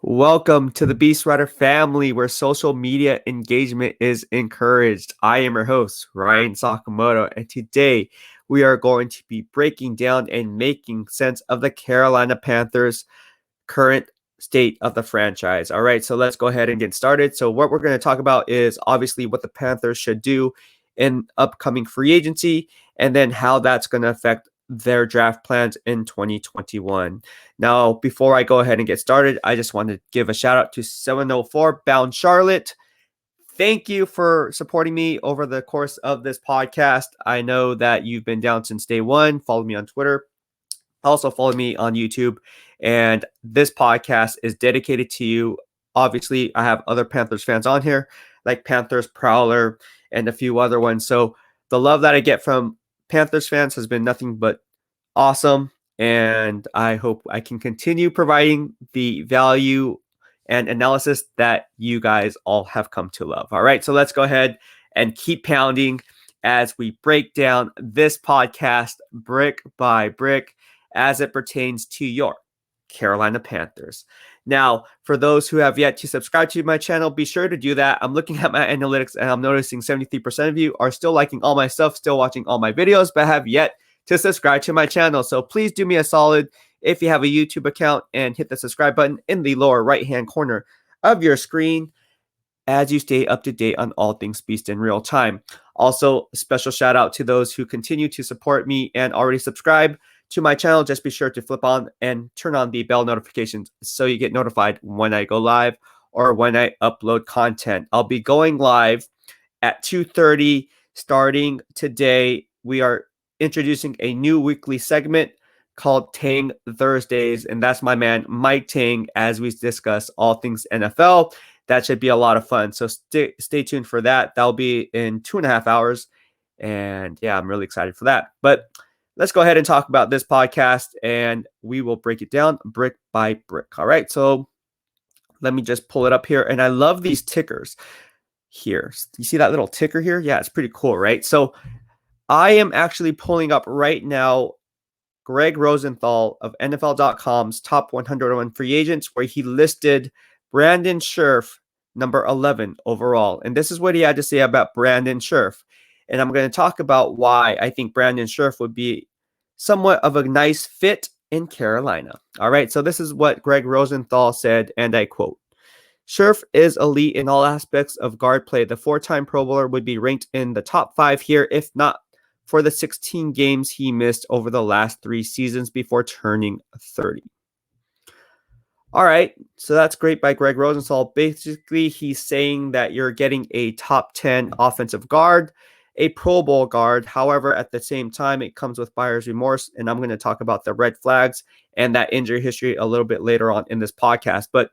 Welcome to the BEASTwriter family where social media engagement is encouraged. I am your host, Ryan Sakamoto, and today we are going to be breaking down and making sense of the Carolina Panthers' current state of the franchise. All right, so let's go ahead and get started. So, what we're going to talk about is obviously what the Panthers should do in upcoming free agency and then how that's going to affect their draft plans in 2021. Now, before I go ahead and get started, I just want to give a shout out to 704 Bound Charlotte. Thank you for supporting me over the course of this podcast. I know that you've been down since day one. Follow me on Twitter. Also, follow me on YouTube. And this podcast is dedicated to you. Obviously, I have other Panthers fans on here, like Panthers Prowler and a few other ones. So the love that I get from Panthers fans has been nothing but awesome. And I hope I can continue providing the value and analysis that you guys all have come to love. All right, so let's go ahead and keep pounding as we break down this podcast brick by brick as it pertains to your Carolina Panthers. Now, for those who have yet to subscribe to my channel, be sure to do that. I'm looking at my analytics and I'm noticing 73% of you are still liking all my stuff, still watching all my videos, but have yet to subscribe to my channel. So please do me a solid if you have a YouTube account and hit the subscribe button in the lower right-hand corner of your screen as you stay up to date on all things Beast in real time. Also, a special shout out to those who continue to support me and already subscribe to my channel. Just be sure to flip on and turn on the bell notifications so you get notified when I go live or when I upload content. I'll be going live at 2:30 starting today. We are introducing a new weekly segment called Tang Thursdays, and that's my man Mike Tang as we discuss all things NFL. That should be a lot of fun. So stay tuned for that. That'll be in 2.5 hours. And yeah, I'm really excited for that. But let's go ahead and talk about this podcast and we will break it down brick by brick. All right. So let me just pull it up here. And I love these tickers here. You see that little ticker here? Yeah, it's pretty cool, right? So I am actually pulling up right now Gregg Rosenthal of NFL.com's top 101 free agents, where he listed Brandon Scherff number 11 overall. And this is what he had to say about Brandon Scherff. And I'm going to talk about why I think Brandon Scherff would be somewhat of a nice fit in Carolina. All right, so this is what Gregg Rosenthal said, and I quote, Scherff is elite in all aspects of guard play. The four-time Pro Bowler would be ranked in the top 5 here, if not for the 16 games he missed over the last 3 seasons before turning 30. All right, so that's great by Gregg Rosenthal. Basically, he's saying that you're getting a top 10 offensive guard, a Pro Bowl guard. However, at the same time, it comes with buyer's remorse, and I'm going to talk about the red flags and that injury history a little bit later on in this podcast. But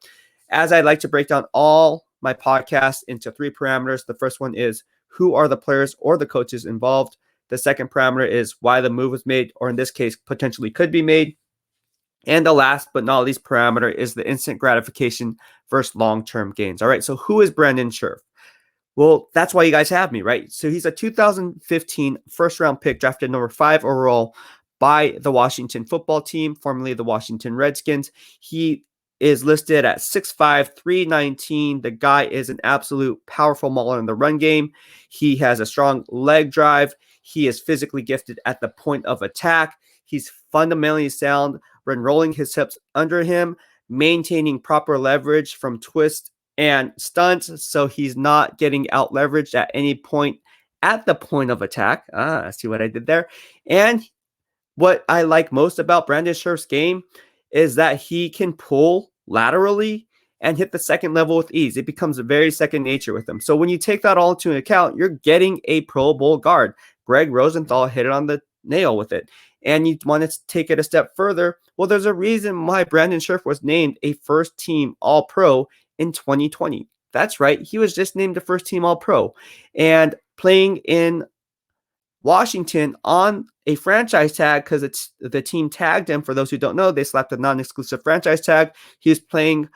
as I like to break down all my podcasts into 3 parameters, the first one is who are the players or the coaches involved? The second parameter is why the move was made, or in this case, potentially could be made. And the last but not least parameter is the instant gratification versus long-term gains. All right, so who is Brandon Scherff? Well, that's why you guys have me, right? So he's a 2015 first-round pick, drafted number 5 overall by the Washington football team, formerly the Washington Redskins. He is listed at 6'5", 319. The guy is an absolute powerful mauler in the run game. He has a strong leg drive. He is physically gifted at the point of attack. He's fundamentally sound when rolling his hips under him, maintaining proper leverage from twist and stunts, so he's not getting out leveraged at any point at the point of attack. See what I did there? And what I like most about Brandon Scherff's game is that he can pull laterally and hit the second level with ease. It becomes a very second nature with him. So when you take that all into account, you're getting a Pro Bowl guard. Gregg Rosenthal hit it on the nail with it. And you want to take it a step further. Well, there's a reason why Brandon Scherff was named a first-team All-Pro in 2020. That's right. He was just named a first-team All-Pro. And playing in Washington on a franchise tag, because it's the team tagged him. For those who don't know, they slapped a non-exclusive franchise tag. He was playing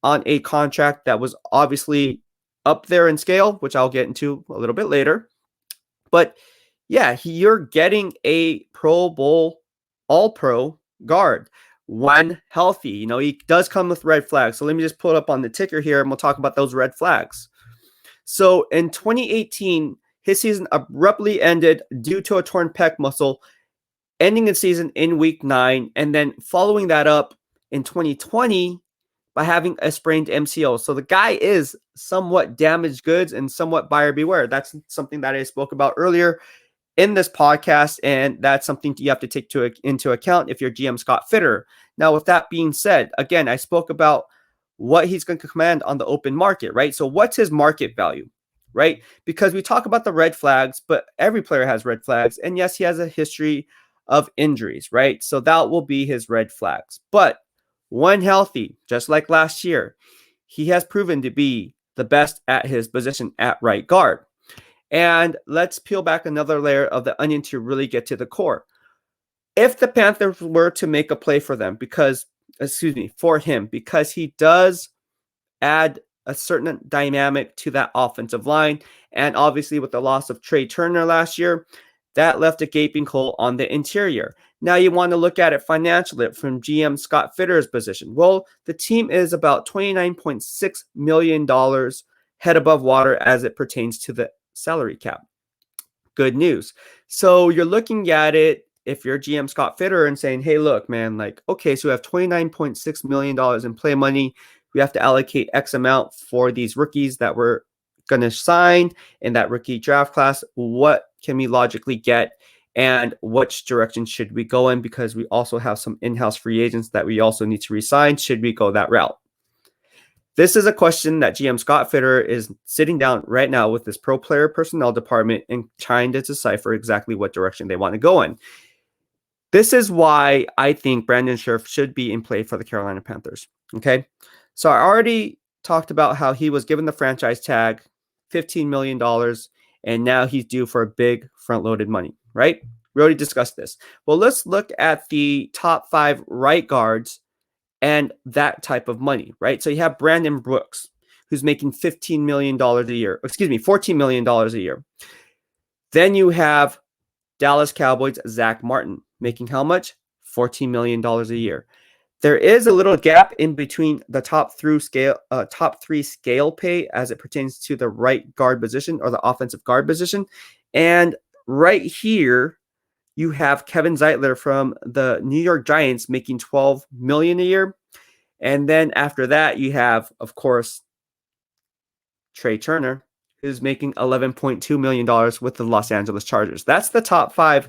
on a contract that was obviously up there in scale, which I'll get into a little bit later. But yeah, you're getting a Pro Bowl All-Pro guard. when healthy. He does come with red flags. So let me just pull it up on the ticker here and we'll talk about those red flags. So in 2018, his season abruptly ended due to a torn pec muscle, ending the season in week 9, and then following that up in 2020 by having a sprained MCL. So the guy is somewhat damaged goods and somewhat buyer beware. That's something that I spoke about earlier in this podcast, and that's something you have to take into account if you're GM Scott Fitterer. Now, with that being said, again, I spoke about what he's going to command on the open market, right? So what's his market value, right? Because we talk about the red flags, but every player has red flags. And yes, he has a history of injuries, right? So that will be his red flags. But when healthy, just like last year, he has proven to be the best at his position at right guard. And let's peel back another layer of the onion to really get to the core. If the Panthers were to make a play for him, because he does add a certain dynamic to that offensive line. And obviously with the loss of Tre Turner last year, that left a gaping hole on the interior. Now you want to look at it financially from GM Scott Fitterer's position. Well, the team is about $29.6 million head above water as it pertains to the salary cap. Good news. So you're looking at it, if you're GM Scott Fitterer, and saying, hey, look, man, okay, so we have $29.6 million in play money. We have to allocate X amount for these rookies that we're going to sign in that rookie draft class. What can we logically get? And which direction should we go in? Because we also have some in-house free agents that we also need to resign. Should we go that route? This is a question that GM Scott Fitterer is sitting down right now with this pro player personnel department and trying to decipher exactly what direction they want to go in. This is why I think Brandon Scherff should be in play for the Carolina Panthers. Okay. So I already talked about how he was given the franchise tag, $15 million, and now he's due for a big front-loaded money, right? We already discussed this. Well, let's look at the top 5 right guards and that type of money, right? So you have Brandon Brooks, who's making $15 million a year. $14 million a year. Then you have Dallas Cowboys' Zach Martin, making how much? $14 million a year. There is a little gap in between the top 3 scale pay as it pertains to the right guard position or the offensive guard position. And right here, you have Kevin Zeitler from the New York Giants making $12 million a year. And then after that, you have, of course, Tre Turner, who's making $11.2 million with the Los Angeles Chargers. That's the top 5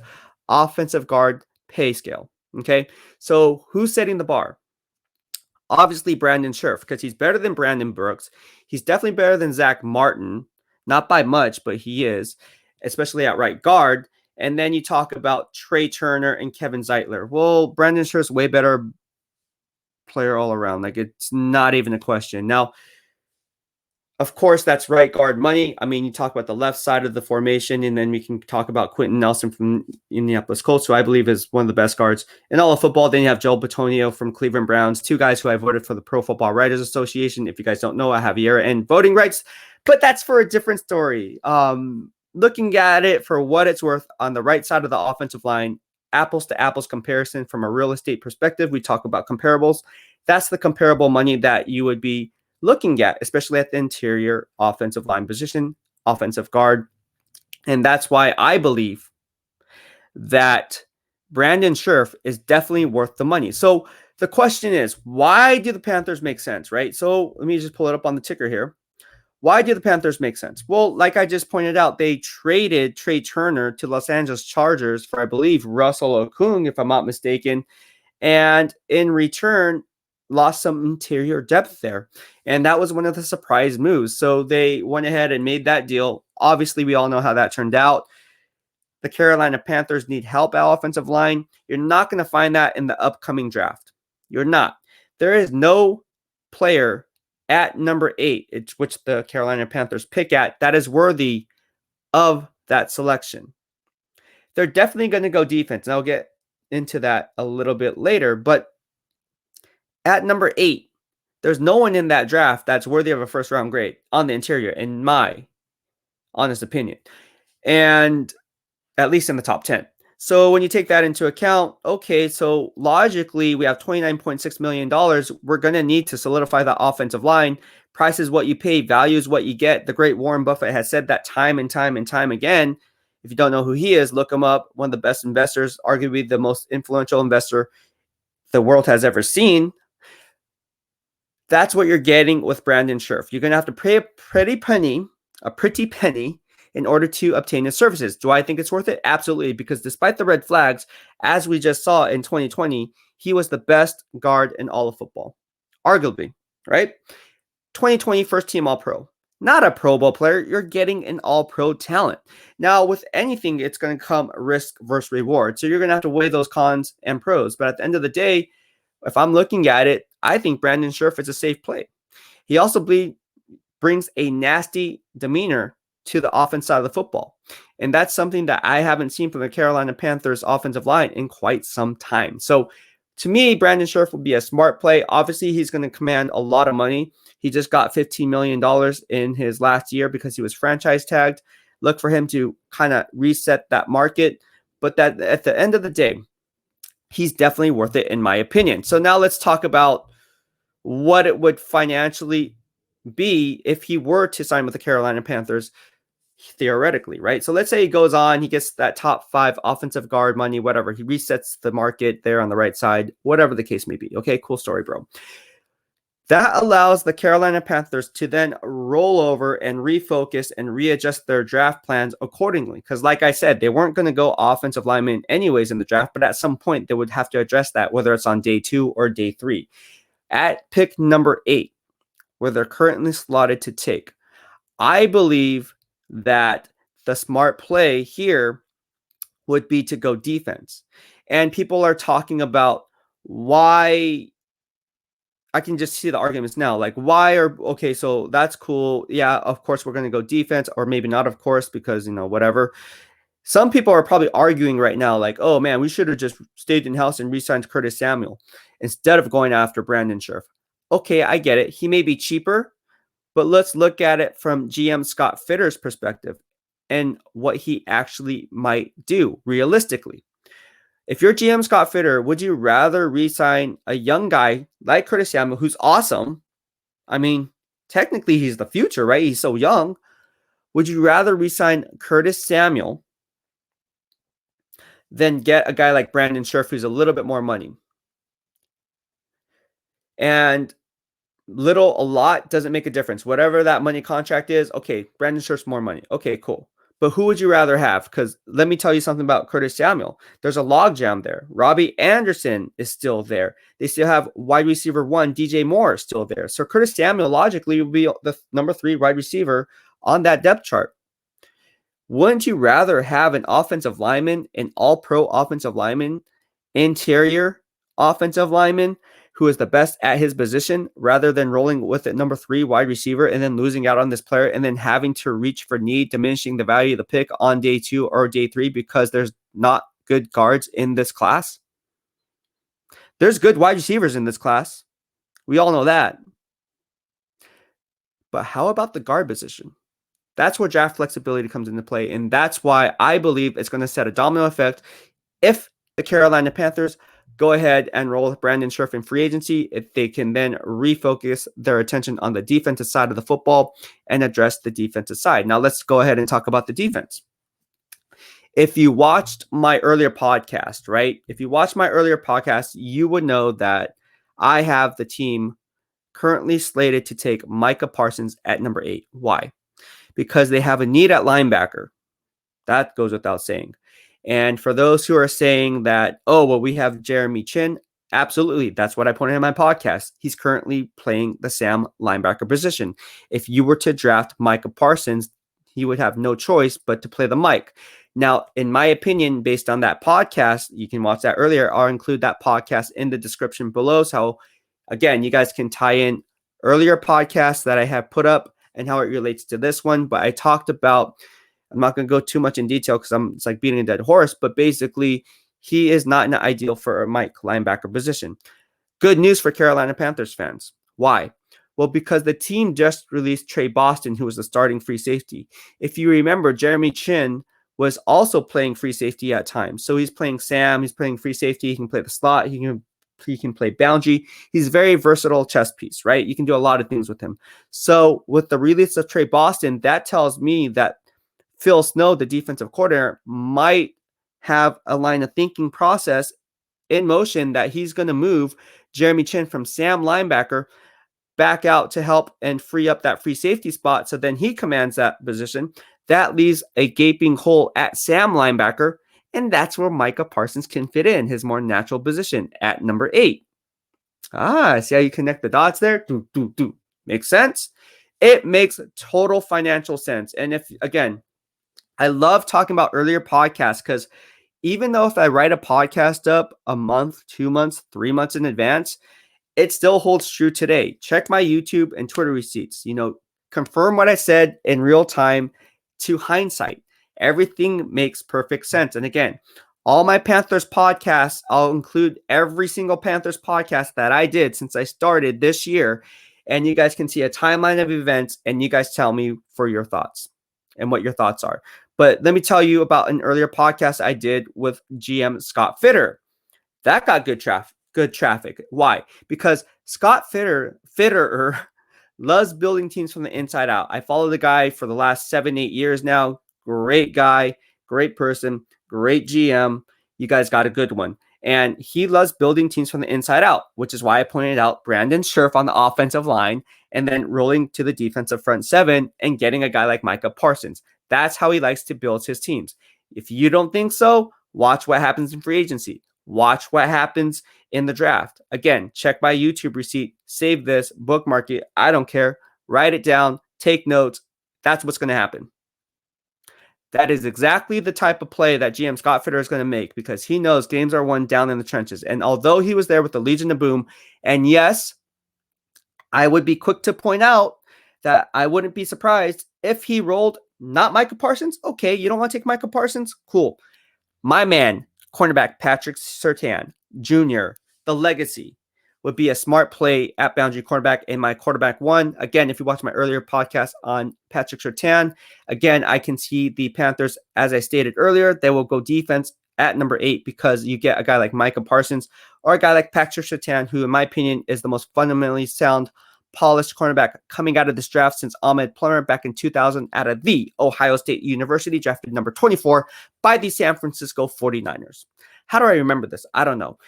offensive guard pay scale. Okay, so who's setting the bar? Obviously, Brandon Scherff, because he's better than Brandon Brooks. He's definitely better than Zach Martin, not by much, but he is, especially at right guard. And then you talk about Tre Turner and Kevin Zeitler. Well, Brandon Scherff's way better player all around. It's not even a question. Now, of course, that's right guard money. I mean, you talk about the left side of the formation, and then we can talk about Quentin Nelson from Indianapolis Colts, who I believe is one of the best guards in all of football. Then you have Joel Bitonio from Cleveland Browns, 2 guys who I voted for the Pro Football Writers Association. If you guys don't know, I have year-end voting rights, but that's for a different story. Looking at it for what it's worth on the right side of the offensive line, apples to apples comparison from a real estate perspective, we talk about comparables. That's the comparable money that you would be looking at, especially at the interior offensive line position, offensive guard. And that's why I believe that Brandon Scherff is definitely worth the money. So the question is, why do the Panthers make sense, right? So let me just pull it up on the ticker here. Why do the Panthers make sense? Well, like I just pointed out, they traded Tre Turner to Los Angeles Chargers for, I believe, Russell Okung, if I'm not mistaken. And in return, lost some interior depth there. And that was one of the surprise moves. So they went ahead and made that deal. Obviously, we all know how that turned out. The Carolina Panthers need help at offensive line. You're not going to find that in the upcoming draft. You're not. There is no player at number 8, which the Carolina Panthers pick at, that is worthy of that selection. They're definitely going to go defense, and I'll get into that a little bit later. But at number 8, there's no one in that draft that's worthy of a first-round grade on the interior, in my honest opinion, and at least in the top 10. So when you take that into account, okay, so logically we have $29.6 million. We're going to need to solidify that offensive line. Price is what you pay, value is what you get. The great Warren Buffett has said that time and time and time again. If you don't know who he is, look him up. One of the best investors, arguably the most influential investor the world has ever seen. That's what you're getting with Brandon Scherff. You're going to have to pay a pretty penny in order to obtain his services. Do I think it's worth it? Absolutely, because despite the red flags, as we just saw in 2020, he was the best guard in all of football, arguably, right? 2020 first team All-Pro. Not a Pro Bowl player. You're getting an All-Pro talent. Now, with anything, it's going to come risk versus reward. So you're going to have to weigh those cons and pros. But at the end of the day, if I'm looking at it, I think Brandon Scherff is a safe play. He also brings a nasty demeanor to the offense side of the football. And that's something that I haven't seen from the Carolina Panthers offensive line in quite some time. So to me, Brandon Scherff would be a smart play. Obviously, he's going to command a lot of money. He just got $15 million in his last year because he was franchise tagged. Look for him to kind of reset that market. But that at the end of the day, he's definitely worth it in my opinion. So now let's talk about what it would financially be if he were to sign with the Carolina Panthers, theoretically, right? So let's say he goes on, he gets that top 5 offensive guard money, whatever. He resets the market there on the right side, whatever the case may be. Okay, cool story, bro. That allows the Carolina Panthers to then roll over and refocus and readjust their draft plans accordingly. Because like I said, they weren't going to go offensive linemen anyways in the draft, but at some point they would have to address that, whether it's on day 2 or day 3. At pick number 8, where they're currently slotted to take, I believe that the smart play here would be to go defense. And people are talking about why. I can just see the arguments now. Like, why are, okay, so that's cool. Yeah, of course, we're going to go defense, or maybe not, of course, because, whatever. Some people are probably arguing right now, like, oh, man, we should have just stayed in-house and re-signed Curtis Samuel instead of going after Brandon Scherff. Okay, I get it. He may be cheaper, but let's look at it from GM Scott Fitterer's perspective and what he actually might do realistically. If you're GM Scott Fitterer, would you rather re-sign a young guy like Curtis Samuel, who's awesome? I mean, technically he's the future, right? He's so young. Would you rather re-sign Curtis Samuel than get a guy like Brandon Scherff, who's a little bit more money? And a lot doesn't make a difference. Whatever that money contract is, okay, Brandon Scherff's more money. Okay, cool. But who would you rather have? Because let me tell you something about Curtis Samuel. There's a logjam there. Robbie Anderson is still there. They still have wide receiver 1, DJ Moore, still there. So Curtis Samuel logically would be the number 3 wide receiver on that depth chart. Wouldn't you rather have an offensive lineman, an all-pro offensive lineman, interior offensive lineman, who is the best at his position, rather than rolling with a number 3 wide receiver and then losing out on this player and then having to reach for need, diminishing the value of the pick on day 2 or day 3 because there's not good guards in this class? There's good wide receivers in this class. We all know that. But how about the guard position? That's where draft flexibility comes into play, and that's why I believe it's going to set a domino effect if the Carolina Panthers go ahead and roll with Brandon Scherff in free agency, if they can then refocus their attention on the defensive side of the football and address the defensive side. Now let's go ahead and talk about the defense. If you watched my earlier podcast, right? If you watched my earlier podcast, you would know that I have the team currently slated to take Micah Parsons at number 8. Why? Because they have a need at linebacker. That goes without saying. And for those who are saying that, oh, well, we have Jeremy Chin, absolutely. That's what I pointed in my podcast. He's currently playing the Sam linebacker position. If you were to draft Micah Parsons, he would have no choice but to play the Mike. Now, in my opinion, based on that podcast, you can watch that earlier. I'll include that podcast in the description below. So, again, you guys can tie in earlier podcasts that I have put up and how it relates to this one. But I talked about, I'm not going to go too much in detail because it's like beating a dead horse, but basically he is not an ideal for a Mike linebacker position. Good news for Carolina Panthers fans. Why? Well, because the team just released Tre Boston, who was the starting free safety. If you remember, Jeremy Chin was also playing free safety at times. So he's playing Sam, he's playing free safety, he can play the slot, he can play boundary. He's a very versatile chess piece, right? You can do a lot of things with him. So with the release of Tre Boston, that tells me that Phil Snow, the defensive coordinator, might have a line of thinking process in motion that he's going to move Jeremy Chin from Sam linebacker back out to help and free up that free safety spot. So then he commands that position. That leaves a gaping hole at Sam linebacker, and that's where Micah Parsons can fit in, his more natural position at number 8. See how you connect the dots there? Makes sense? It makes total financial sense. And if, again, I love talking about earlier podcasts because even though if I write a podcast up a month, 2 months, 3 months in advance, it still holds true today. Check my YouTube and Twitter receipts. Confirm what I said in real time to hindsight. Everything makes perfect sense. And again, all my Panthers podcasts, I'll include every single Panthers podcast that I did since I started this year. And you guys can see a timeline of events and you guys tell me for your thoughts and what your thoughts are. But let me tell you about an earlier podcast I did with GM Scott Fitterer. That got good traffic. Why? Because Scott Fitterer loves building teams from the inside out. I follow the guy for the last 7-8 years now. Great guy, great person, great GM. You guys got a good one. And he loves building teams from the inside out, which is why I pointed out Brandon Scherff on the offensive line and then rolling to the defensive front 7 and getting a guy like Micah Parsons. That's how he likes to build his teams. If you don't think so, watch what happens in free agency. Watch what happens in the draft. Again, check my YouTube receipt. Save this, bookmark it. I don't care. Write it down. Take notes. That's what's going to happen. That is exactly the type of play that GM Scott Fitterer is going to make because he knows games are won down in the trenches. And although he was there with the Legion of Boom, and yes, I would be quick to point out that I wouldn't be surprised if he rolled not Micah Parsons. Okay, you don't want to take Micah Parsons? Cool. My man, cornerback Patrick Surtain Jr., the legacy, would be a smart play at boundary cornerback in my quarterback 1. Again, if you watch my earlier podcast on Patrick Surtain, again, I can see the Panthers, as I stated earlier, they will go defense at number 8 because you get a guy like Micah Parsons or a guy like Patrick Surtain, who in my opinion is the most fundamentally sound, polished cornerback coming out of this draft since Ahmed Plummer back in 2000 out of the Ohio State University, drafted number 24 by the San Francisco 49ers. How do I remember this? I don't know.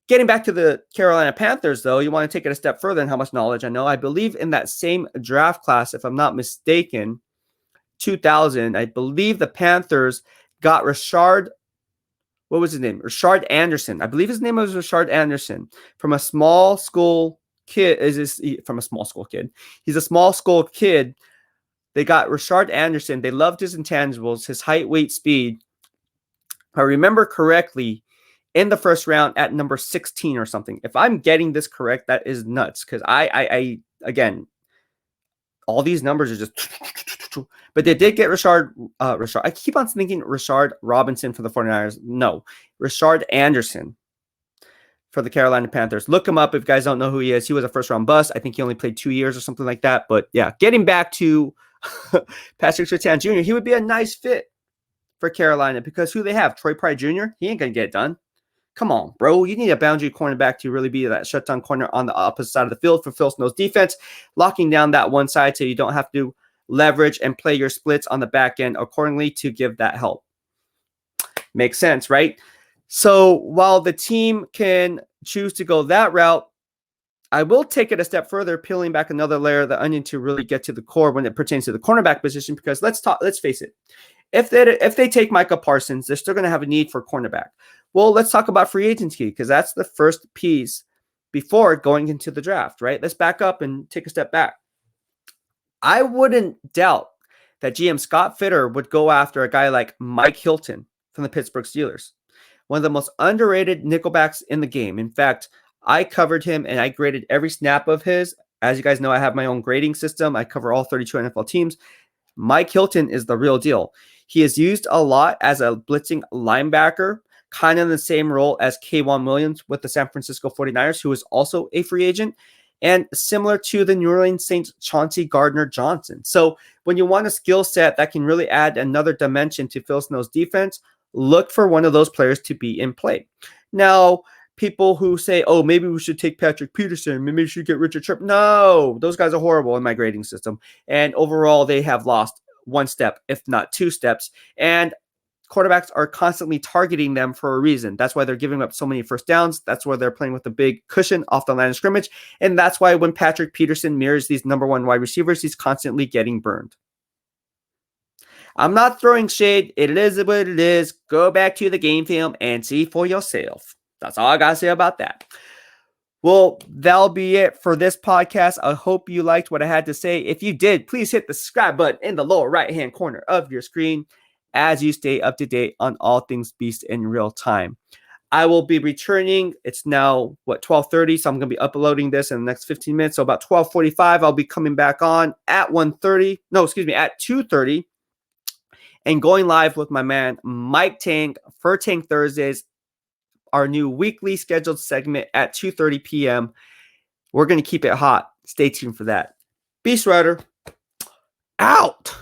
Getting back to the Carolina Panthers, though, you want to take it a step further in how much knowledge I know. I believe in that same draft class, if I'm not mistaken, 2000, I believe the Panthers got Rashard Anderson. I believe his name was Rashard Anderson from a small school kid. He's a small school kid. They got Rashard Anderson. They loved his intangibles, his height, weight, speed. If I remember correctly, in the first round at number 16 or something. If I'm getting this correct, that is nuts. Because I again, all these numbers are just, but they did get Rashard. I keep on thinking Rashard Robinson for the 49ers. No, Rashard Anderson for the Carolina Panthers. Look him up if you guys don't know who he is. He was a first round bust. I think he only played 2 years or something like that. But yeah, getting back to Patrick Surtain Jr., he would be a nice fit for Carolina because who they have? Troy Pride Jr., he ain't going to get it done. Come on, bro. You need a boundary cornerback to really be that shutdown corner on the opposite side of the field for Phil Snow's defense, locking down that one side so you don't have to leverage and play your splits on the back end accordingly to give that help. Makes sense, right? So while the team can choose to go that route, I will take it a step further, peeling back another layer of the onion to really get to the core when it pertains to the cornerback position, because let's face it. If they take Micah Parsons, they're still going to have a need for cornerback. Well, let's talk about free agency because that's the first piece before going into the draft, right? Let's back up and take a step back. I wouldn't doubt that GM Scott Fitterer would go after a guy like Mike Hilton from the Pittsburgh Steelers, one of the most underrated nickelbacks in the game. In fact, I covered him and I graded every snap of his. As you guys know, I have my own grading system. I cover all 32 NFL teams. Mike Hilton is the real deal. He is used a lot as a blitzing linebacker, kind of in the same role as K'Wan Williams with the San Francisco 49ers, who is also a free agent. and similar to the New Orleans Saints Chauncey Gardner-Johnson. So when you want a skill set that can really add another dimension to Phil Snow's defense, look for one of those players to be in play. Now, people who say, oh, maybe we should take Patrick Peterson, maybe we should get Richard Sherman. No, those guys are horrible in my grading system. And overall, they have lost one step, if not two steps. And quarterbacks are constantly targeting them for a reason. That's why they're giving up so many first downs. That's why they're playing with a big cushion off the line of scrimmage. And that's why when Patrick Peterson mirrors these number one wide receivers, he's constantly getting burned. I'm not throwing shade. It is what it is. Go back to the game film and see for yourself. That's all I got to say about that. Well, that'll be it for this podcast. I hope you liked what I had to say. If you did, please hit the subscribe button in the lower right-hand corner of your screen as you stay up to date on all things Beast in real time. I will be returning. It's now, 12:30, so I'm going to be uploading this in the next 15 minutes. So about 12:45, I'll be coming back on at 2:30, and going live with my man Mike Tang for Tang Thursdays, our new weekly scheduled segment at 2:30 p.m. We're going to keep it hot. Stay tuned for that. BEASTwriter, out!